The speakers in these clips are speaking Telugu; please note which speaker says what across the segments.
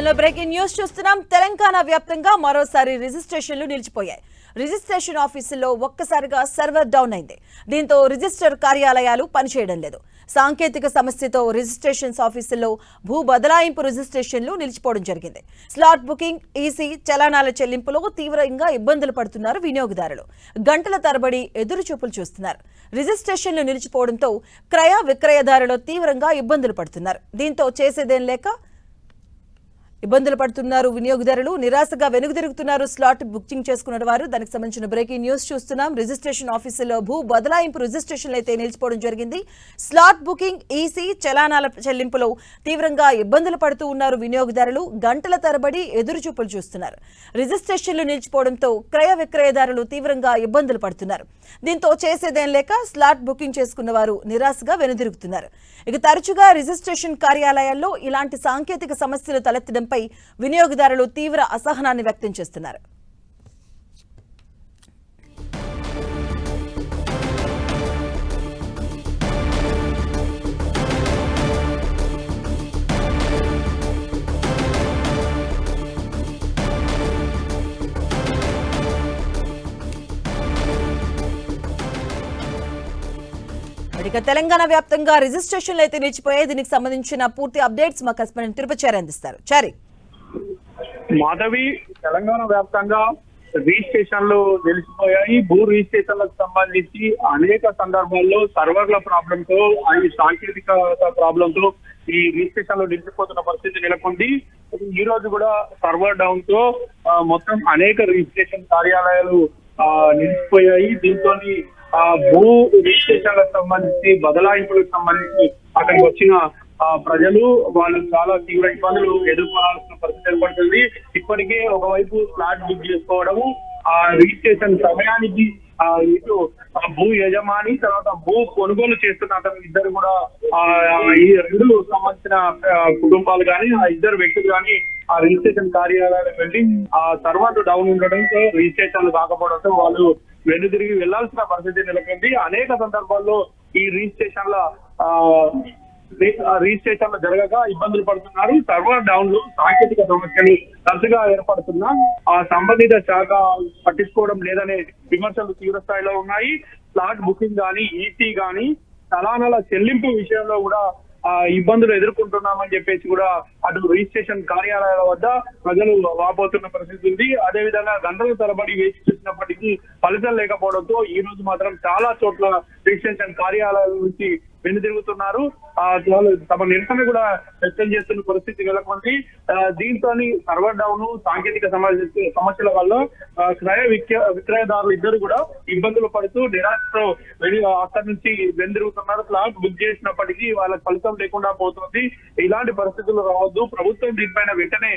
Speaker 1: బులెటిన్లో బ్రేకింగ్ న్యూస్ చూస్తున్నాం. తెలంగాణ వ్యాప్తంగా మరోసారి రిజిస్ట్రేషన్లు నిలిచిపోయాయి. రిజిస్ట్రేషన్ ఆఫీసుల్లో ఒక్కసారిగా సర్వర్ డౌన్ అయింది. దీంతో రిజిస్టర్ కార్యాలయాలు పనిచేయడం లేదు. సాంకేతిక సమస్యతో రిజిస్ట్రేషన్ ఆఫీసుల్లో భూ బదలాయింపు రిజిస్ట్రేషన్లు నిలిచిపోవడం జరిగింది. స్లాట్ బుకింగ్, ఈసీ, చలానాల చెల్లింపులో తీవ్రంగా ఇబ్బందులు పడుతున్నారు వినియోగదారులు. గంటల తరబడి ఎదురుచూపులు చూస్తున్నారు. రిజిస్ట్రేషన్లు నిలిచిపోవడంతో క్రయ విక్రయదారులు తీవ్రంగా ఇబ్బందులు పడుతున్నారు. దీంతో చేసేదేం లేక ఇబ్బందులు పడుతున్నారు వినియోగదారులు. నిరాశగా వెనుకదిరుగుతున్నారు స్లాట్ బుకింగ్ చేసుకున్న వారు. దానికి సంబంధించిన బ్రేకింగ్ న్యూస్ చూస్తున్నాం. రిజిస్ట్రేషన్ ఆఫీసులో భూ బదలాయింపు రిజిస్ట్రేషన్లు అయితే నిలిచిపోవడం జరిగింది. స్లాట్ బుకింగ్, ఈసీ, చలానాల చెల్లింపులో తీవ్రంగా ఇబ్బందులు పడుతూ ఉన్నారు వినియోగదారులు. గంటల తరబడి ఎదురుచూపులు చూస్తున్నారు. రిజిస్ట్రేషన్లు నిలిచిపోవడంతో క్రయ విక్రయదారులు తీవ్రంగా ఇబ్బందులు పడుతున్నారు. దీంతో చేసేదేం లేక స్లాట్ బుకింగ్ చేసుకున్న వారు నిరాశగా వెనుదిరుగుతున్నారు. ఇక తరచుగా రిజిస్ట్రేషన్ కార్యాలయాల్లో ఇలాంటి సాంకేతిక సమస్యలు తలెత్తడం పై వినియోగదారులు తీవ్ర అసహనాన్ని వ్యక్తం చేస్తున్నారు. ఇక తెలంగాణ వ్యాప్తంగా రిజిస్ట్రేషన్లు అయితే నిలిచిపోయాయి. దీనికి సంబంధించిన పూర్తి అప్డేట్స్ మా కరెస్పాండెంట్ తిరుపతి చారి అందిస్తారు. చారి,
Speaker 2: మాధవి, తెలంగాణ వ్యాప్తంగా రిజిస్ట్రేషన్లు నిలిచిపోయాయి. భూ రిజిస్ట్రేషన్లకు సంబంధించి అనేక సందర్భాల్లో సర్వర్ల ప్రాబ్లంతో, ఈ సాంకేతిక ప్రాబ్లంతో ఈ రిజిస్ట్రేషన్లు నిలిచిపోతున్న పరిస్థితి నెలకొంది. ఈ రోజు కూడా సర్వర్ డౌన్ తో మొత్తం అనేక రిజిస్ట్రేషన్ కార్యాలయాలు నిలిచిపోయాయి. దీంతో భూ రిజిస్ట్రేషన్లకు సంబంధించి, బదలాయింపులకు సంబంధించి అక్కడికి వచ్చిన ప్రజలు వాళ్ళు చాలా తీవ్ర ఇబ్బందులు ఎదుర్కోవాల్సిన పరిస్థితి ఏర్పడుతుంది. ఇప్పటికే ఒకవైపు ఫ్లాట్ బుక్ చేసుకోవడము, ఆ రిజిస్ట్రేషన్ సమయానికి ఇటు భూ యజమాని, తర్వాత భూ కొనుగోలు చేస్తున్న అతను ఇద్దరు కూడా ఈ రెండు సంబంధించిన కుటుంబాలు కానీ, ఆ ఇద్దరు వ్యక్తులు కానీ ఆ రిజిస్ట్రేషన్ కార్యాలయాలకు వెళ్ళి ఆ సర్వర్లు డౌన్ ఉండడంతో రిజిస్ట్రేషన్లు కాకపోవడంతో వాళ్ళు వెనుదిరిగి వెళ్లాల్సిన పరిస్థితి నెలకొంది. అనేక సందర్భాల్లో ఈ రిజిస్ట్రేషన్లు జరగక ఇబ్బందులు పడుతున్నారు. సర్వర్ డౌన్లు, సాంకేతిక సమస్యలు తరచుగా ఏర్పడుతున్నా ఆ సంబంధిత శాఖ పట్టించుకోవడం లేదనే విమర్శలు తీవ్ర స్థాయిలో ఉన్నాయి. స్లాట్ బుకింగ్ గానీ, ఈసీ గానీ, చలానాల చెల్లింపు విషయంలో కూడా ఇబ్బందులు ఎదుర్కొంటున్నామని చెప్పేసి కూడా అటు రిజిస్ట్రేషన్ కార్యాలయాల వద్ద ప్రజలు వాపోతున్న పరిస్థితి ఉంది. అదేవిధంగా గంటల తరబడి వేచి చూసినప్పటికీ ఫలితం లేకపోవడంతో ఈ రోజు మాత్రం చాలా చోట్ల రిజిస్ట్రేషన్ కార్యాలయాల నుంచి వెనుదిరుగుతున్నారు. తమ నిరసన కూడా వ్యక్తం చేస్తున్న పరిస్థితి నెలకొంది. దీంతో సర్వర్ డౌన్, సాంకేతిక సమస్యల వల్ల క్రయ విక్రయదారులు ఇద్దరు కూడా ఇబ్బందులు పడుతూ నిరాశతో అక్కడి నుంచి వెనుదిరుగుతున్నారు. ఫ్లాట్ బుక్ చేసినప్పటికీ వాళ్ళకి ఫలితం లేకుండా పోతుంది. ఇలాంటి పరిస్థితులు రావద్దు. ప్రభుత్వం దీనిపైన వెంటనే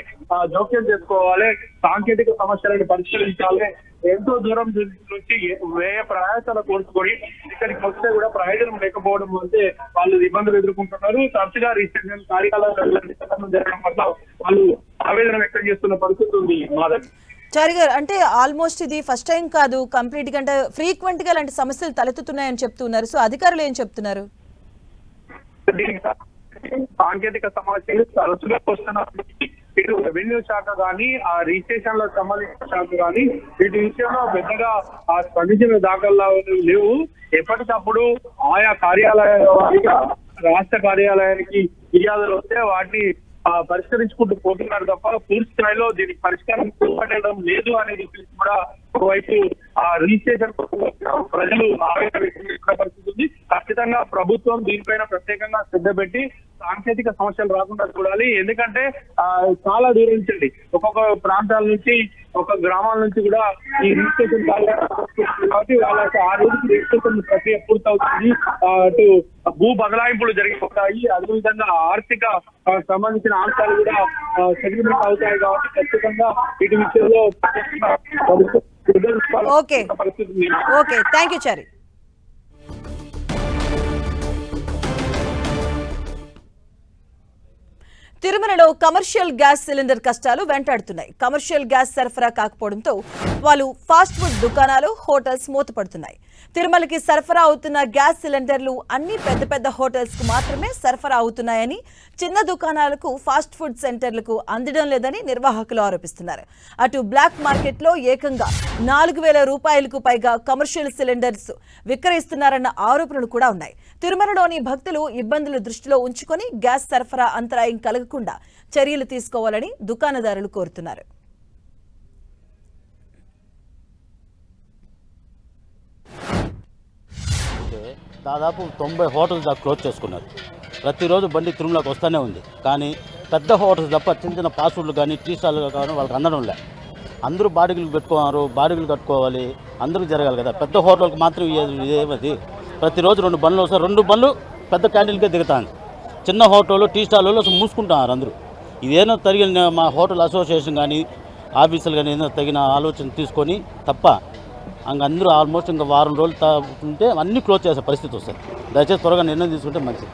Speaker 2: జోక్యం చేసుకోవాలి. సాంకేతిక సమస్యలను పరిష్కరించాలి. ఎంతో దూరం నుంచి వ్యయ ప్రయాసాలు కోర్చుకొని ఇక్కడికి వస్తే కూడా ప్రయోజనం లేకపోవడం అంటే వాళ్ళు ఇబ్బందులు ఎదుర్కొంటున్నారు. తరచుగా రిజిస్ట్రేషన్ కార్యాలయాలు జరగడం వల్ల వాళ్ళు ఆవేదన వ్యక్తం చేస్తున్న పరిస్థితి ఉంది. మాధవ్
Speaker 1: చారి గారు, అంటే ఆల్మోస్ట్ ఇది ఫస్ట్ టైం కాదు, కంప్లీట్ గా అంటే ఫ్రీక్వెంట్ గా ఇలాంటి సమస్యలు తలెత్తుతున్నాయని చెప్తున్నారు. సో అధికారులు ఏం చెప్తున్నారు?
Speaker 2: సాంకేతిక సమస్యలు తరచుగా వస్తున్నప్పటికీ ఇటు రెవెన్యూ శాఖ కానీ, ఆ రిజిస్ట్రేషన్లకు సంబంధించిన శాఖ కానీ వీటి విషయంలో పెద్దగా స్పందించిన దాఖలా లేవు. ఎప్పటికప్పుడు ఆయా కార్యాలయాల రాష్ట్ర కార్యాలయానికి ఫిర్యాదులు వస్తే వాటిని పరిష్కరించుకుంటూ పోతున్నారు తప్ప పూర్తి స్థాయిలో దీనికి పరిష్కారం చూపడం లేదు అనేది కూడా ఒకవైపు ఆ రిజిస్ట్రేషన్ ప్రజలు ఆవేదన వ్యక్తం చేస్తున్న పరిస్థితి ఉంది. ఖచ్చితంగా ప్రభుత్వం దీనిపైన ప్రత్యేకంగా శ్రద్ధ పెట్టి సాంకేతిక సమస్యలు రాకుండా చూడాలి. ఎందుకంటే చాలా దూరం నుంచి, ఒక్కొక్క ప్రాంతాల నుంచి, ఒక గ్రామాల నుంచి కూడా ఈ రిజిస్ట్రేషన్ కాబట్టి వాళ్ళకి ఆ రోజుకి రిజిస్ట్రేషన్ ప్రక్రియ పూర్తవుతుంది. అటు భూ బదలాయింపులు జరిగిపోతాయి. అదేవిధంగా ఆర్థిక సంబంధించిన అంశాలు కూడా సెటిల్మెంట్ అవుతాయి. కాబట్టి ఖచ్చితంగా వీటి విషయంలో
Speaker 1: ఓకే, థ్యాంక్ యూ చారి. తిరుమలలో కమర్షియల్ గ్యాస్ సిలిండర్ కష్టాలు వెంటాడుతున్నాయి. కమర్షియల్ గ్యాస్ సరఫరా కాకపోవడంతో వాళ్ళు ఫాస్ట్ ఫుడ్ దుకాణాలు, హోటల్స్ మూతపడుతున్నాయి. తిరుమలకి సరఫరా అవుతున్న గ్యాస్ సిలిండర్లు అన్ని పెద్ద పెద్ద హోటల్స్ కు మాత్రమే సరఫరా అవుతున్నాయని, చిన్న దుకాణాలకు, ఫాస్ట్ ఫుడ్ సెంటర్లకు అందడం లేదని నిర్వాహకులు ఆరోపిస్తున్నారు. అటు బ్లాక్ మార్కెట్లో ఏకంగా 4,000 రూపాయలకు పైగా కమర్షియల్ సిలిండర్స్ విక్రయిస్తున్నారన్న ఆరోపణలు కూడా ఉన్నాయి. తిరుమలలోని భక్తులు ఇబ్బందులు దృష్టిలో ఉంచుకొని గ్యాస్ సరఫరా అంతరాయం కలగకుండా చర్యలు తీసుకోవాలని దుకాణదారులు కోరుతున్నారు.
Speaker 3: దాదాపు 90 హోటల్స్ దాకా క్లోజ్ చేసుకున్నారు. ప్రతిరోజు బండి తిరుమలకి వస్తూనే ఉంది. కానీ పెద్ద హోటల్స్ తప్ప చిన్న చిన్న ఫాస్ట్ ఫుడ్లు కానీ టీ స్టాల్లు కానీ వాళ్ళకి అందడం లే. అందరూ బాడిగలు పెట్టుకున్నారు, బాడిగలు కట్టుకోవాలి, అందరూ జరగాలి కదా. పెద్ద హోటల్కి మాత్రం ఏమది ప్రతిరోజు 2 బండ్లు వస్తారు, 2 బండ్లు పెద్ద క్యాంటీన్కే దిగుతాను. చిన్న హోటళ్ళు టీ స్టాల్లో మూసుకుంటున్నారు అందరూ. ఇదేనో తగిన మా హోటల్ అసోసియేషన్ కానీ ఆఫీసులు కానీ ఏదో తగిన ఆలోచన తీసుకొని తప్ప అందరూ ఆల్మోస్ట్ ఇంకా వారం రోజులు ఉంటే అన్నీ క్లోజ్ చేసే పరిస్థితి వస్తుంది. దయచేసి త్వరగా నిర్ణయం తీసుకుంటే మంచిది.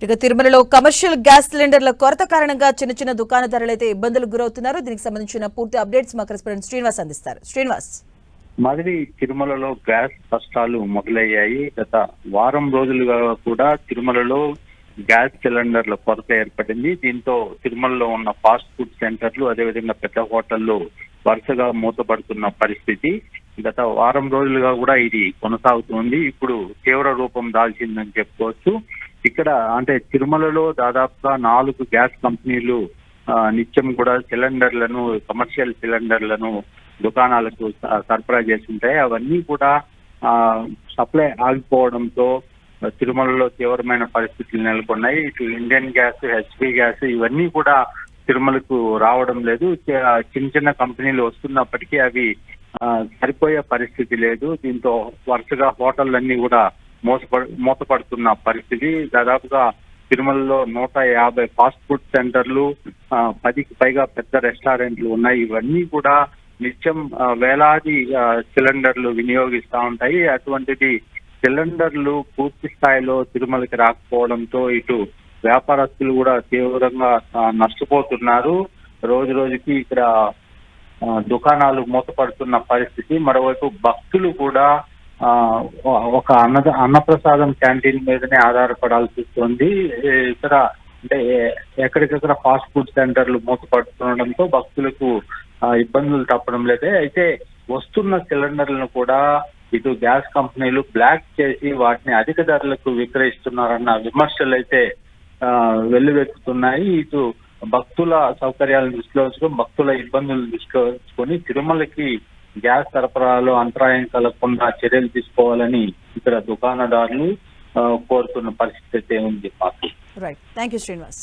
Speaker 1: ఇక తిరుమలలో కమర్షియల్ గ్యాస్ సిలిండర్ల కొరత కారణంగా చిన్న చిన్న దుకాణదారులు అయితే ఇబ్బందులకు గురవుతున్నారు. దీనికి సంబంధించిన పూర్తి అప్డేట్స్ మా కరెస్పాండెంట్ శ్రీనివాస్ అందిస్తారు. శ్రీనివాస్,
Speaker 2: మాదిరి తిరుమలలో గ్యాస్ కష్టాలు మొదలయ్యాయి. గత వారం రోజులుగా కూడా తిరుమలలో గ్యాస్ సిలిండర్ల కొరత ఏర్పడింది. దీంతో తిరుమలలో ఉన్న ఫాస్ట్ ఫుడ్ సెంటర్లు, అదేవిధంగా పెద్ద హోటళ్లు వరుసగా మూతపడుతున్న పరిస్థితి. గత వారం రోజులుగా కూడా ఇది కొనసాగుతుంది. ఇప్పుడు తీవ్ర రూపం దాల్చిందని చెప్పుకోవచ్చు. ఇక్కడ అంటే తిరుమలలో దాదాపుగా 4 గ్యాస్ కంపెనీలు నిత్యం కూడా సిలిండర్లను, కమర్షియల్ సిలిండర్లను దుకాణాలకు సరఫరా చేస్తుంటాయి. అవన్నీ కూడా సప్లై ఆగిపోవడంతో తిరుమలలో తీవ్రమైన పరిస్థితులు నెలకొన్నాయి. ఇటు ఇండియన్ గ్యాస్, హెచ్పి గ్యాస్ ఇవన్నీ కూడా తిరుమలకు రావడం లేదు. చిన్న చిన్న కంపెనీలు వస్తున్నప్పటికీ అవి సరిపోయే పరిస్థితి లేదు. దీంతో వరుసగా హోటళ్ళన్నీ కూడా మూతపడుతున్న పరిస్థితి. దాదాపుగా తిరుమలలో 150 ఫాస్ట్ ఫుడ్ సెంటర్లు, 10కి పైగా పెద్ద రెస్టారెంట్లు ఉన్నాయి. ఇవన్నీ కూడా నిత్యం వేలాది సిలిండర్లు వినియోగిస్తూ ఉంటాయి. అటువంటిది సిలిండర్లు పూర్తి స్థాయిలో తిరుమలకి రాకపోవడంతో ఇటు వ్యాపారస్తులు కూడా తీవ్రంగా నష్టపోతున్నారు. రోజు రోజుకి ఇక్కడ దుకాణాలు మూతపడుతున్న పరిస్థితి. మరోవైపు భక్తులు కూడా ఒక అన్నప్రసాదం క్యాంటీన్ మీదనే ఆధారపడాల్సి వస్తుంది. ఇక్కడ అంటే ఎక్కడికక్కడ ఫాస్ట్ ఫుడ్ సెంటర్లు మూతపడుతుండడంతో భక్తులకు ఇబ్బందులు తప్పడం లేదే. అయితే వస్తున్న సిలిండర్లను కూడా ఇటు గ్యాస్ కంపెనీలు బ్లాక్ చేసి వాటిని అధిక ధరలకు విక్రయిస్తున్నారన్న విమర్శలు అయితే వెల్లువెత్తుతున్నాయి. ఇటు భక్తుల సౌకర్యాలను దృష్టిలో ఉంచుకొని, భక్తుల ఇబ్బందులను దృష్టిలో ఉంచుకొని తిరుమలకి గ్యాస్ సరఫరాలో అంతరాయం కలగకుండా చర్యలు తీసుకోవాలని ఇక్కడ దుకాణదారులు కోరుతున్న పరిస్థితి అయితే ఉంది.
Speaker 1: Right, thank you Srinivas.